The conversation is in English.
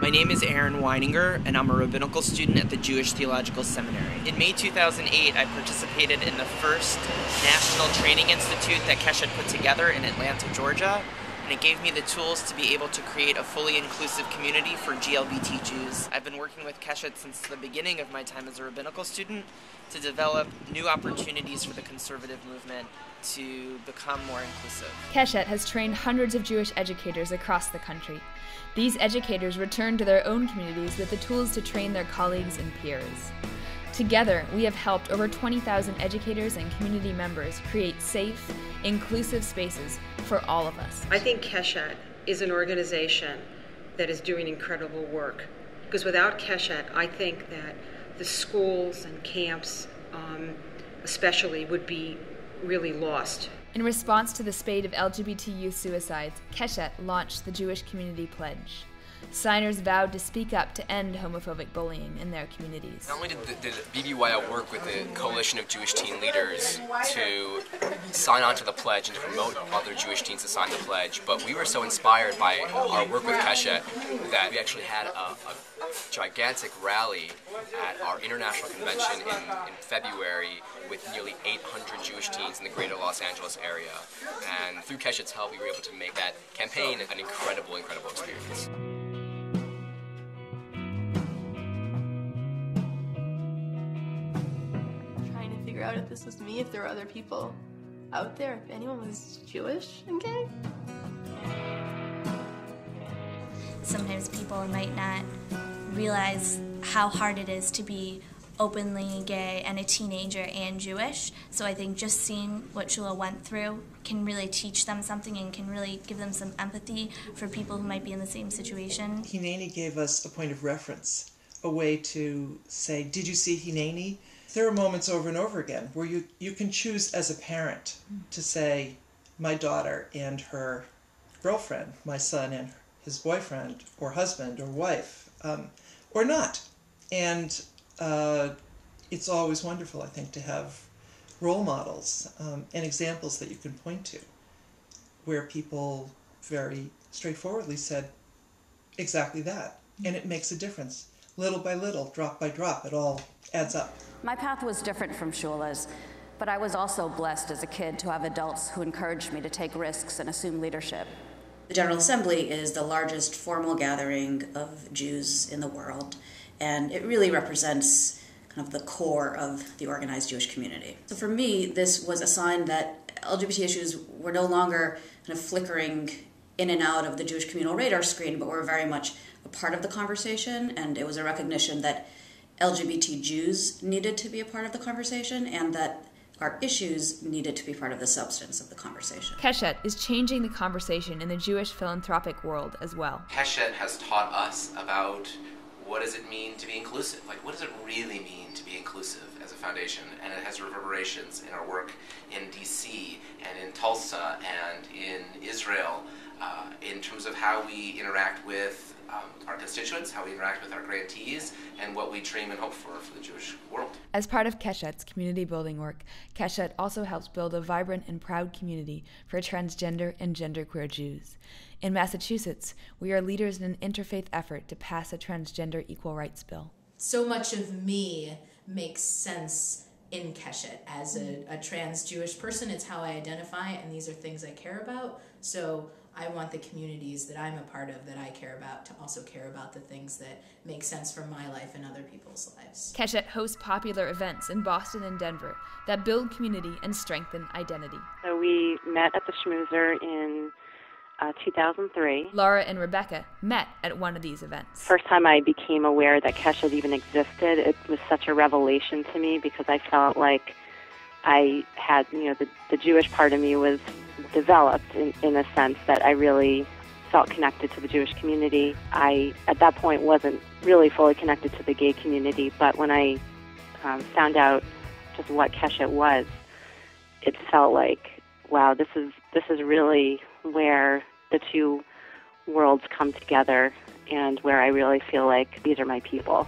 My name is Aaron Weininger, and I'm a rabbinical student at the Jewish Theological Seminary. In May 2008, I participated in the first National Training Institute that Keshet put together in Atlanta, Georgia, and it gave me the tools to be able to create a fully inclusive community for GLBT Jews. I've been working with Keshet since the beginning of my time as a rabbinical student to develop new opportunities for the conservative movement to become more inclusive. Keshet has trained hundreds of Jewish educators across the country. These educators return to their own communities with the tools to train their colleagues and peers. Together, we have helped over 20,000 educators and community members create safe, inclusive spaces for all of us. I think Keshet is an organization that is doing incredible work, because without Keshet, I think that the schools and camps especially would be really lost. In response to the spate of LGBT youth suicides, Keshet launched the Jewish Community Pledge. Signers vowed to speak up to end homophobic bullying in their communities. Not only did BBYL work with the Coalition of Jewish Teen Leaders to sign on to the pledge and to promote other Jewish teens to sign the pledge, but we were so inspired by our work with Keshet that we actually had a gigantic rally at our international convention in February with nearly 800 Jewish teens in the greater Los Angeles area. And through Keshet's help, we were able to make that campaign an incredible, incredible experience. Figure out if this was me, if there were other people out there, if anyone was Jewish and gay. Sometimes people might not realize how hard it is to be openly gay and a teenager and Jewish. So I think just seeing what Shula went through can really teach them something and can really give them some empathy for people who might be in the same situation. Hineni gave us a point of reference, a way to say, did you see Hineni? There are moments over and over again where you can choose as a parent to say, my daughter and her girlfriend, my son and his boyfriend or husband or wife, or not. And it's always wonderful, I think, to have role models and examples that you can point to where people very straightforwardly said exactly that. And it makes a difference. Little by little, drop by drop, it all adds up. My path was different from Shula's, but I was also blessed as a kid to have adults who encouraged me to take risks and assume leadership. The General Assembly is the largest formal gathering of Jews in the world, and it really represents kind of the core of the organized Jewish community. So for me, this was a sign that LGBT issues were no longer kind of flickering in and out of the Jewish communal radar screen, but were very much a part of the conversation, and it was a recognition that LGBT Jews needed to be a part of the conversation and that our issues needed to be part of the substance of the conversation. Keshet is changing the conversation in the Jewish philanthropic world as well. Keshet has taught us about what does it mean to be inclusive? Like, what does it really mean to be inclusive as a foundation? And it has reverberations in our work in DC and in Tulsa and in Israel in terms of how we interact with our constituents, how we interact with our grantees, and what we dream and hope for the Jewish world. As part of Keshet's community building work, Keshet also helps build a vibrant and proud community for transgender and genderqueer Jews. In Massachusetts, we are leaders in an interfaith effort to pass a transgender equal rights bill. So much of me makes sense in Keshet. As a trans Jewish person, it's how I identify, and these are things I care about. So I want the communities that I'm a part of, that I care about, to also care about the things that make sense for my life and other people's lives. Keshet hosts popular events in Boston and Denver that build community and strengthen identity. So we met at the Schmoozer in 2003. Laura and Rebecca met at one of these events. First time I became aware that Keshet even existed, it was such a revelation to me because I felt like I had, the Jewish part of me was developed in a sense that I really felt connected to the Jewish community. I, at that point, wasn't really fully connected to the gay community, but when I found out just what Keshet was, it felt like, wow, this is really where the two worlds come together and where I really feel like these are my people.